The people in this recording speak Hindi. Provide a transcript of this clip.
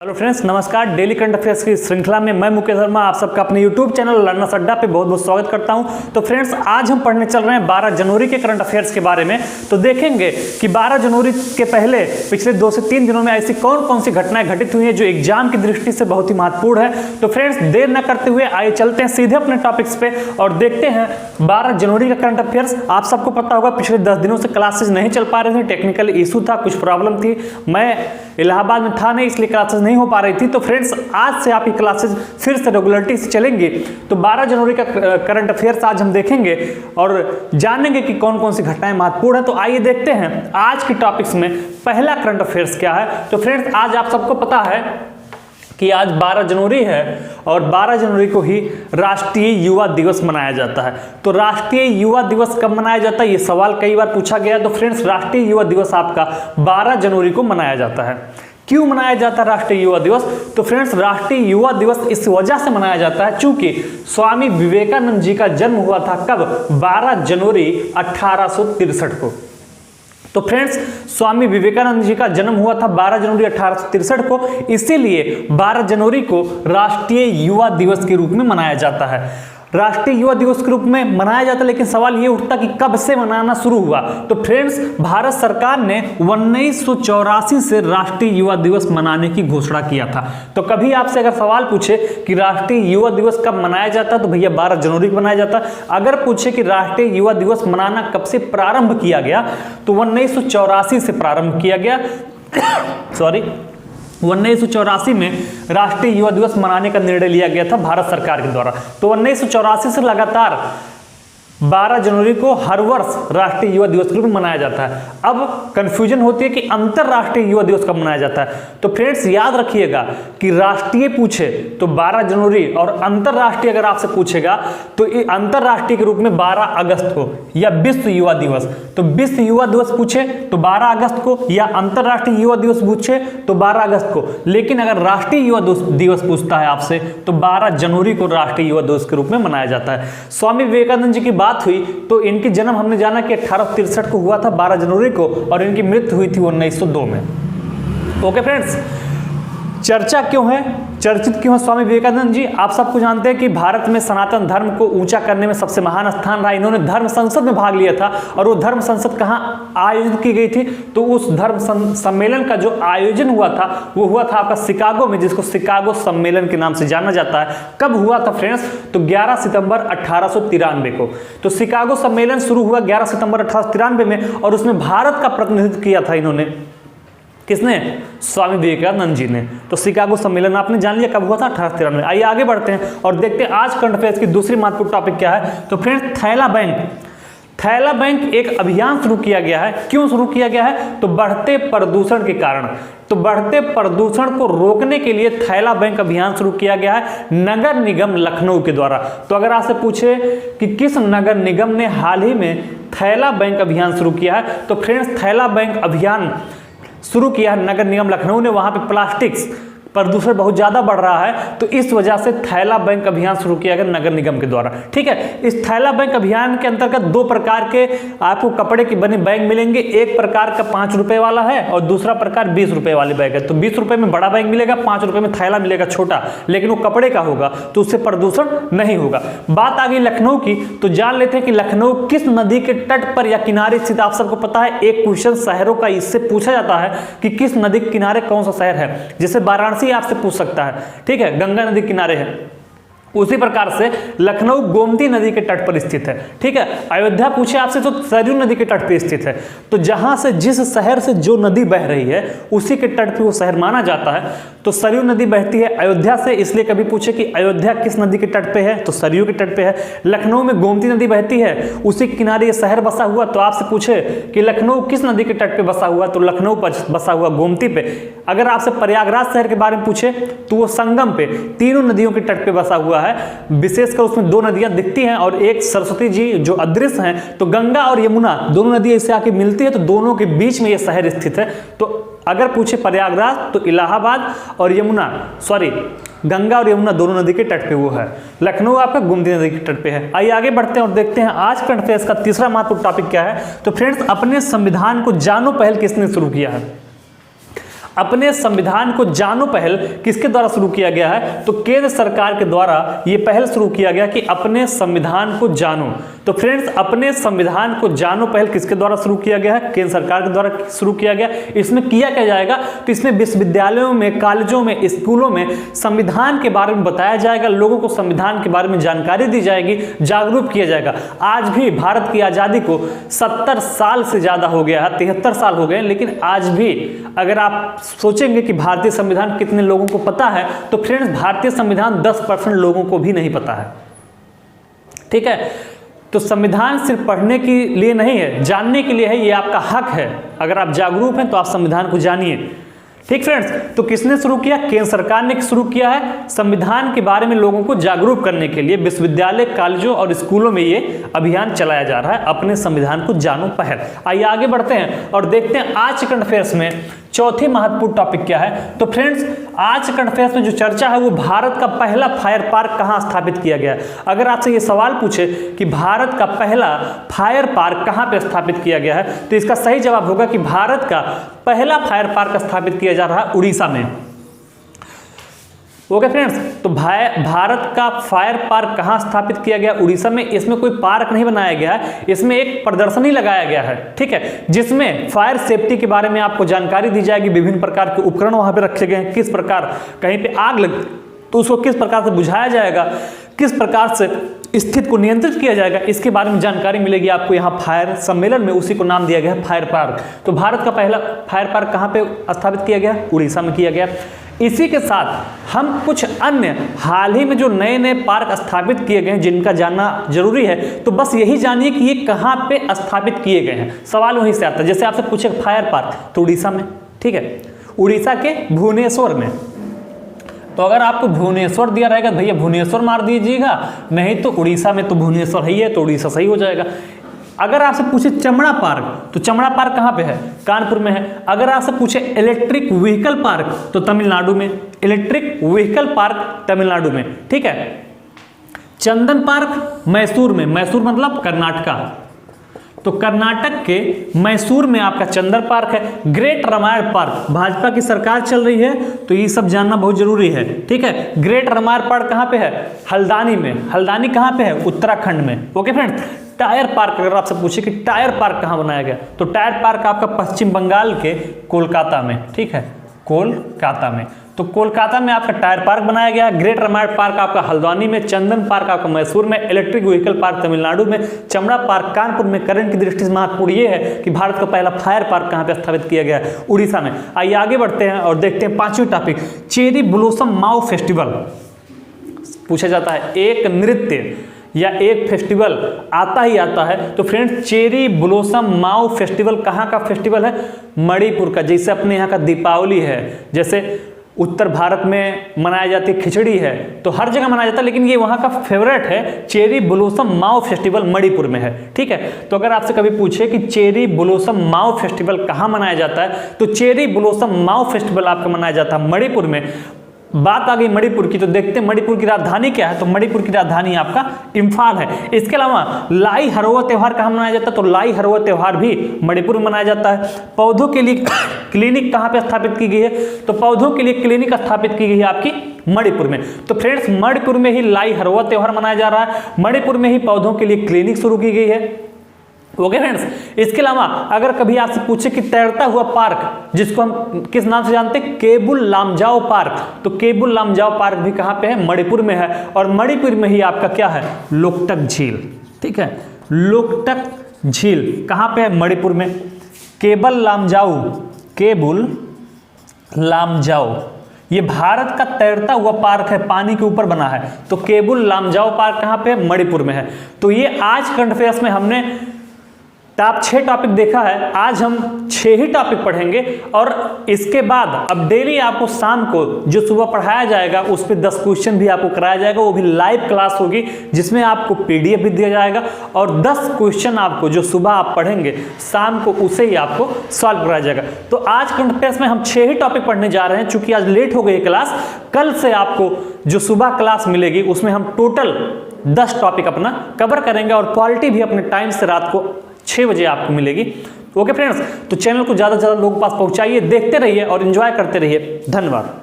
हेलो फ्रेंड्स, नमस्कार। डेली करंट अफेयर्स की श्रृंखला में मैं मुकेश शर्मा आप सबका अपने यूट्यूब चैनल लर्नर्स अड्डा पे बहुत बहुत स्वागत करता हूं। तो फ्रेंड्स, आज हम पढ़ने चल रहे हैं 12 जनवरी के करंट अफेयर्स के बारे में। तो देखेंगे कि 12 जनवरी के पहले पिछले 2 से 3 दिनों में ऐसी कौन कौन सी घटनाएं घटित हुई हैं जो एग्जाम की दृष्टि से बहुत ही महत्वपूर्ण है। तो फ्रेंड्स, देर न करते हुए आइए चलते हैं सीधे अपने टॉपिक्स पे और देखते हैं 12 जनवरी का करंट अफेयर्स। आप सबको पता होगा पिछले 10 दिनों से क्लासेज नहीं चल पा रहे थे, टेक्निकल इशू था, कुछ प्रॉब्लम थी। मैं इलाहाबाद में था नहीं, इसलिए क्लासेज नहीं हो पा रही थी। तो फ्रेंड्स, आज से आपकी क्लासेज फिर से रेगुलरिटी से चलेंगी। तो 12 जनवरी का करंट अफेयर्स आज हम देखेंगे और जानेंगे कि कौन कौन सी घटनाएं महत्वपूर्ण है। तो आइए देखते हैं आज की टॉपिक्स में पहला करंट अफेयर्स क्या है। तो फ्रेंड्स, आज आप सबको पता है कि आज 12 जनवरी है और 12 जनवरी को ही राष्ट्रीय युवा दिवस मनाया जाता है। तो राष्ट्रीय युवा दिवस कब मनाया जाता है, ये सवाल कई बार पूछा गया। तो फ्रेंड्स, राष्ट्रीय युवा दिवस आपका 12 जनवरी को मनाया जाता है। क्यों मनाया जाता है राष्ट्रीय युवा दिवस? तो फ्रेंड्स, राष्ट्रीय युवा दिवस इस वजह से मनाया जाता है चूंकि स्वामी विवेकानंद जी का जन्म हुआ था कब? 12 जनवरी 1863 को। तो फ्रेंड्स, स्वामी विवेकानंद जी का जन्म हुआ था 12 जनवरी 1863 को, इसीलिए 12 जनवरी को राष्ट्रीय युवा दिवस के रूप में मनाया जाता है। राष्ट्रीय युवा दिवस के रूप में मनाया जाता है, लेकिन सवाल ये उठता कि कब से मनाना शुरू हुआ। तो फ्रेंड्स, भारत सरकार ने 1984 से राष्ट्रीय युवा दिवस मनाने की घोषणा किया था। तो कभी आपसे अगर सवाल पूछे कि राष्ट्रीय युवा दिवस कब मनाया जाता है, तो भैया 12 जनवरी को मनाया जाता है। अगर पूछे कि राष्ट्रीय युवा दिवस मनाना कब से प्रारंभ किया गया, तो 1984 से प्रारंभ किया गया। 1984 में राष्ट्रीय युवा दिवस मनाने का निर्णय लिया गया था भारत सरकार के द्वारा। तो 1984 से लगातार 12 जनवरी को हर वर्ष राष्ट्रीय युवा दिवस के रूप में मनाया जाता है। अब कंफ्यूजन होती है कि अंतरराष्ट्रीय युवा दिवस कब मनाया जाता है। तो फ्रेंड्स, याद रखिएगा कि राष्ट्रीय पूछे तो 12 जनवरी और अंतरराष्ट्रीय अगर आपसे पूछेगा तो अंतरराष्ट्रीय के रूप में 12 अगस्त को या विश्व युवा दिवस। तो विश्व युवा दिवस पूछे तो 12 अगस्त को या अंतरराष्ट्रीय युवा दिवस पूछे तो 12 अगस्त को। लेकिन अगर राष्ट्रीय युवा दिवस पूछता है आपसे तो 12 जनवरी को राष्ट्रीय युवा दिवस के रूप में मनाया जाता है। स्वामी विवेकानंद जी की बात हुई तो इनकी जन्म हमने जाना कि 1863 को हुआ था 12 जनवरी को और इनकी मृत्यु हुई थी 1902 में। ओके फ्रेंड्स, चर्चा क्यों है, चर्चित क्यों है स्वामी विवेकानंद जी? आप सबको जानते हैं कि भारत में सनातन धर्म को ऊंचा करने में सबसे महान स्थान रहा। इन्होंने धर्म संसद में भाग लिया था और वो धर्म संसद कहाँ आयोजित की गई थी? तो उस धर्म सम्मेलन का जो आयोजन हुआ था वो हुआ था आपका शिकागो में, जिसको शिकागो सम्मेलन के नाम से जाना जाता है। कब हुआ था फ्रेंड्स? तो 11 सितंबर 1893 को। तो शिकागो सम्मेलन शुरू हुआ 11 सितंबर 1893 में और उसमें भारत का प्रतिनिधित्व किया था इन्होंने। किसने? स्वामी विवेकानंद जी ने। तो शिकागो सम्मेलन आपने जान लिया कब हुआ था? 1893 में। आइए आगे बढ़ते हैं और देखते हैं आज करंट अफेयर्स की दूसरी महत्वपूर्ण टॉपिक क्या है। तो फ्रेंड्स, थैला बैंक एक अभियान शुरू किया गया है। क्यों शुरू किया गया है? तो बढ़ते प्रदूषण के कारण। तो बढ़ते प्रदूषण को रोकने के लिए थैला बैंक अभियान शुरू किया गया है नगर निगम लखनऊ के द्वारा। तो अगर आपसे पूछे कि किस नगर निगम ने हाल ही में थैला बैंक अभियान शुरू किया है, तो फ्रेंड्स, थैला बैंक अभियान शुरू किया है नगर निगम लखनऊ ने। वहां पे प्लास्टिक्स प्रदूषण बहुत ज्यादा बढ़ रहा है, तो इस वजह से थैला बैंक अभियान शुरू किया गया नगर निगम के द्वारा। ठीक है, इस थैला बैंक अभियान के अंतर्गत 2 प्रकार के आपको कपड़े के बने बैग मिलेंगे। एक प्रकार का 5 रुपए वाला है और दूसरा प्रकार 20 रुपए वाले बैग है। तो 20 रुपए में बड़ा बैग मिलेगा, 5 रुपए में थैला मिलेगा छोटा, लेकिन वो कपड़े का होगा तो उससे प्रदूषण नहीं होगा। बात आ गई लखनऊ की, तो जान लेते हैं कि लखनऊ किस नदी के तट पर या किनारे स्थित। आप सबको पता है एक क्वेश्चन शहरों का इससे पूछा जाता है कि किस नदी के किनारे कौन सा शहर है। जैसे वाराणसी आपसे पूछ सकता है, ठीक है, गंगा नदी किनारे है। उसी प्रकार से लखनऊ गोमती नदी के तट पर स्थित है। ठीक है, अयोध्या पूछे आपसे तो सरयू नदी के तट पर स्थित है। तो जहां से जिस शहर से जो नदी बह रही है उसी के तट पे वो शहर माना जाता है। तो सरयू नदी बहती है अयोध्या से, इसलिए कभी पूछे कि अयोध्या किस नदी के तट पे है, तो सरयू के तट पे है। लखनऊ में गोमती नदी बहती है, उसी के किनारे ये शहर बसा हुआ। तो आपसे पूछे कि लखनऊ किस नदी के तट पे बसा हुआ, तो लखनऊ पर बसा हुआ गोमती पे। अगर आपसे प्रयागराज शहर के बारे में पूछे तो वो संगम पे तीनों नदियों के तट पे बसा हुआ है। विशेषकर उसमें 2 नदियां दिखती हैं और एक सरस्वती जी जो अदृश्य हैं। तो गंगा और यमुना दोनों नदियां इससे आके मिलती है, तो दोनों के बीच में यह शहर स्थित है। तो अगर पूछे प्रयागराज तो इलाहाबाद और गंगा और यमुना दोनों नदी के तट पे वो है। लखनऊ आपका गोमती नदी के तट पे है। आइए आगे बढ़ते हैं और देखते हैं आज करंट अफेयर्स का तीसरा महत्वपूर्ण टॉपिक क्या है। तो फ्रेंड्स, अपने संविधान को जानो पहल किसने शुरू किया है? अपने संविधान को जानो पहल किसके द्वारा शुरू किया गया है? तो केंद्र सरकार के द्वारा ये पहल शुरू किया गया कि अपने संविधान को जानो। तो फ्रेंड्स, अपने संविधान को जानो पहल किसके द्वारा शुरू किया गया है? केंद्र सरकार के द्वारा शुरू किया गया। इसमें किया क्या जाएगा? तो इसमें विश्वविद्यालयों में, कॉलेजों में, स्कूलों में संविधान के बारे में बताया जाएगा, लोगों को संविधान के बारे में जानकारी दी जाएगी, जागरूक किया जाएगा। आज भी भारत की आज़ादी को 70 साल से ज़्यादा हो गया है, 73 साल हो गए, लेकिन आज भी अगर आप सोचेंगे कि भारतीय संविधान कितने लोगों को पता है, तो फ्रेंड्स भारतीय संविधान 10% लोगों को भी नहीं पता है। ठीक है, तो संविधान सिर्फ पढ़ने के लिए नहीं है, जानने के लिए है, ये आपका हक है। अगर आप जागरूक हैं तो आप संविधान को जानिए। ठीक फ्रेंड्स, तो किसने शुरू किया? केंद्र सरकार ने शुरू किया है। संविधान के बारे में लोगों को जागरूक करने के लिए विश्वविद्यालय, कॉलेजों और स्कूलों में ये अभियान चलाया जा रहा है, अपने संविधान को जानो पहल। आइए आगे बढ़ते हैं और देखते हैं आज करंट अफेयर्स में चौथी महत्वपूर्ण टॉपिक क्या है। तो फ्रेंड्स, आज करंट अफेयर्स में जो चर्चा है वो भारत का पहला फायर पार्क कहाँ स्थापित किया गया है। अगर आपसे ये सवाल पूछे कि भारत का पहला फायर पार्क कहाँ पे स्थापित किया गया है, तो इसका सही जवाब होगा कि भारत का पहला फायर पार्क स्थापित किया जा रहा है उड़ीसा में। ओके फ्रेंड्स, तो भारत का फायर पार्क कहाँ स्थापित किया गया? उड़ीसा में। इसमें कोई पार्क नहीं बनाया गया है, इसमें एक प्रदर्शनी लगाया गया है, ठीक है, जिसमें फायर सेफ्टी के बारे में आपको जानकारी दी जाएगी। विभिन्न प्रकार के उपकरण वहां पे रखे गए हैं, किस प्रकार कहीं पे आग लग तो उसको किस प्रकार से बुझाया जाएगा, किस प्रकार से स्थिति को नियंत्रित किया जाएगा, इसके बारे में जानकारी मिलेगी आपको यहाँ फायर सम्मेलन में। उसी को नाम दिया गया है फायर पार्क। तो भारत का पहला फायर पार्क कहाँ पे स्थापित किया गया? उड़ीसा में किया गया। इसी के साथ हम कुछ अन्य हाल ही में जो नए नए पार्क स्थापित किए गए हैं जिनका जानना जरूरी है, तो बस यही जानिए कि ये कहाँ पे स्थापित किए गए हैं। सवाल वहीं से आता है। जैसे आपसे पूछे फायर पार्क, तो उड़ीसा में, ठीक है, उड़ीसा के भुवनेश्वर में। तो अगर आपको भुवनेश्वर दिया रहेगा, भैया भुवनेश्वर मार दीजिएगा, नहीं तो उड़ीसा में, तो भुवनेश्वर है, तो उड़ीसा सही हो जाएगा। अगर आपसे पूछे चमड़ा पार्क, तो चमड़ा पार्क कहाँ पे है? कानपुर में है। अगर आपसे पूछे इलेक्ट्रिक व्हीकल पार्क, तो तमिलनाडु में। इलेक्ट्रिक व्हीकल पार्क तमिलनाडु में, ठीक है। चंदन पार्क मैसूर में, मैसूर मतलब कर्नाटका, तो कर्नाटक के मैसूर में आपका चंदन पार्क है। ग्रेट रामायण पार्क, भाजपा की सरकार चल रही है तो ये सब जानना बहुत जरूरी है, ठीक है। ग्रेट रामायण पार्क कहाँ पे है? हल्द्वानी में। हल्द्वानी कहाँ पे है? उत्तराखंड में। ओके फ्रेंड्स, टायर पार्क, अगर आपसे पूछे कि टायर पार्क कहाँ बनाया गया, तो टायर पार्क आपका पश्चिम बंगाल के कोलकाता में, ठीक है, कोलकाता में। तो कोलकाता में आपका टायर पार्क बनाया गया। ग्रेट रामायण पार्क आपका हल्द्वानी में, चंदन पार्क आपका मैसूर में, इलेक्ट्रिक व्हीकल पार्क तमिलनाडु में, चमड़ा पार्क कानपुर में। करंट की दृष्टि से महत्वपूर्ण ये है कि भारत का पहला फायर पार्क कहाँ पे स्थापित किया गया है? उड़ीसा में। आइए आगे बढ़ते हैं और देखते हैं पांचवी टॉपिक, चेरी ब्लॉसम माओ फेस्टिवल। पूछा जाता है एक नृत्य या एक फेस्टिवल आता ही आता है, तो फ्रेंड्स चेरी ब्लॉसम माओ फेस्टिवल कहाँ का फेस्टिवल है? मणिपुर का। जैसे अपने यहाँ का दीपावली है, जैसे उत्तर भारत में मनाया जाती है खिचड़ी है, तो हर जगह मनाया जाता है, लेकिन ये वहाँ का फेवरेट है। चेरी ब्लॉसम माओ फेस्टिवल मणिपुर में है, ठीक है। तो अगर आपसे कभी पूछे कि चेरी ब्लॉसम माओ फेस्टिवल कहाँ मनाया जाता है, तो चेरी ब्लॉसम माओ फेस्टिवल आपका मनाया जाता है मणिपुर में। बात आ गई मणिपुर की, तो देखते हैं मणिपुर की राजधानी क्या है। तो मणिपुर की राजधानी आपका इम्फाल है। इसके अलावा लाई हरोवा त्यौहार कहाँ मनाया जाता है? तो लाई हरोवा त्यौहार भी मणिपुर में मनाया जाता है। पौधों के लिए क्लिनिक कहाँ पे स्थापित की गई है? तो पौधों के लिए क्लिनिक स्थापित की गई है आपकी मणिपुर में। तो फ्रेंड्स मणिपुर में ही लाई हरोवा त्यौहार मनाया जा रहा है, मणिपुर में ही पौधों के लिए क्लिनिक शुरू की गई है। ओके फ्रेंड्स, इसके अलावा अगर कभी आपसे पूछे कि तैरता हुआ पार्क, जिसको हम किस नाम से जानते हैं? केबुल लामजाओ पार्क, तो केबुल लामजाओ पार्क भी कहाँ पे है? मणिपुर में है। और मणिपुर में ही आपका क्या है? लोकटक झील, ठीक है। लोकटक झील कहाँ पे है? मणिपुर में। केबुल लामजाओ, केबुल लामजाओ, ये भारत का तैरता हुआ पार्क है, पानी के ऊपर बना है। तो केबुल लामजाओ पार्क कहाँ पे है? मणिपुर में है। तो ये आज करंट अफेयर्स में हमने टॉप 6 टॉपिक देखा है। आज हम 6 ही टॉपिक पढ़ेंगे और इसके बाद अब डेली आपको शाम को जो सुबह पढ़ाया जाएगा उस पर 10 क्वेश्चन भी आपको कराया जाएगा। वो भी लाइव क्लास होगी जिसमें आपको पीडीएफ भी दिया जाएगा और 10 क्वेश्चन आपको जो सुबह आप पढ़ेंगे शाम को उसे ही आपको सॉल्व कराया जाएगा। तो आज करंट अफेयर्स में हम 6 ही टॉपिक पढ़ने जा रहे हैं। चूंकि आज लेट हो गई क्लास, कल से आपको जो सुबह क्लास मिलेगी उसमें हम टोटल 10 टॉपिक अपना कवर करेंगे और क्वालिटी भी अपने टाइम से रात को 6 बजे आपको मिलेगी। ओके फ्रेंड्स, तो चैनल को ज़्यादा से ज़्यादा लोगों के पास पहुंचाइए, देखते रहिए और एंजॉय करते रहिए। धन्यवाद।